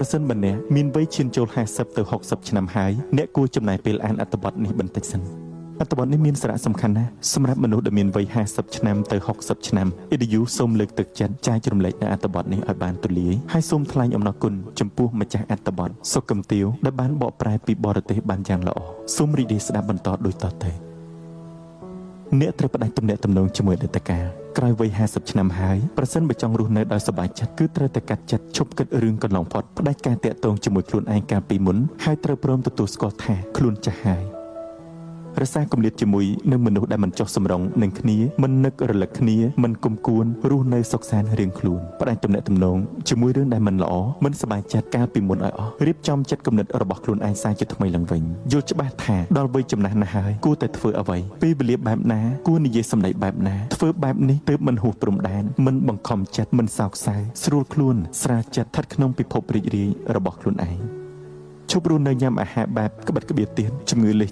ប្រសិនបើអ្នកមានវ័យឈានចូល50ទៅ60ឆ្នាំហើយអ្នកគួរចំណាយពេលអានអត្ថបទនេះបន្តិចសិនអត្ថបទនេះមានសារៈសំខាន់ណាស់សម្រាប់មនុស្សដែលមានវ័យ50ឆ្នាំទៅ60ឆ្នាំ EDU សូមលើកទឹកចិត្តចែករំលែកនៅអត្ថបទនេះឲ្យបានទូលាយហើយសូមថ្លែងអំណរគុណចំពោះម្ចាស់អត្ថបទសុគំទាវដែលបានបកប្រែពីបរទេសបានយ៉ាងល្អសូមរីករាយស្ដាប់បន្តដូចតទៅអ្នកត្រូវផ្ដាច់ទំនាក់ទំនងជាមួយអតីតកាលក្រោយវ័យ50ឆ្នាំហើយប្រសិនបើចង់រស់នៅដោយសប្បាយចិត្តគឺត្រូវតែកាត់ចិត្តឈប់គិតរឿងកន្លងផុតផ្ដាច់ការតាក់ទងជាមួយខ្លួនឯងកាលពីមុនហើយត្រូវព្រមទទួលស្គាល់ថាខ្លួនចាស់ហើយរក្សាគម្លាតជាមួយនឹងមនុស្សដែលមិនចុះសម្រុងនឹងគ្នាមិននឹករលឹកគ្នាមិនគុំគួនរស់នៅសុខសាន្តរៀងខ្លួនផ្ដាច់ទំនាក់ទំនងជាមួយរឿងដែលមិនល្អមិនសប្បាយចិត្តកាលពីមុនឲ្យអស់រៀបចំចិត្តគំនិតរបស់ខ្លួនឯងសាជាថ្មីឡើងវិញយល់ច្បាស់ថាដល់វ័យចំណាស់ណាស់ហើយគួរតែធ្វើអ្វីពេលវេលាបែបណាគួរនិយាយសម្ដីបែបណាធ្វើបែបនេះទើបមិនហួសព្រំដែនមិនបង្ខំចិត្តមិនសោកសៅស្រួលខ្លួនស្រាលចិត្តស្ថិតក្នុងពិភពរីករាយរបស់ខ្លួនឯងឈប់រស់នៅញ៉ាំអាហារបែបក្បិតក្បៀតទៀតជំងឺលេស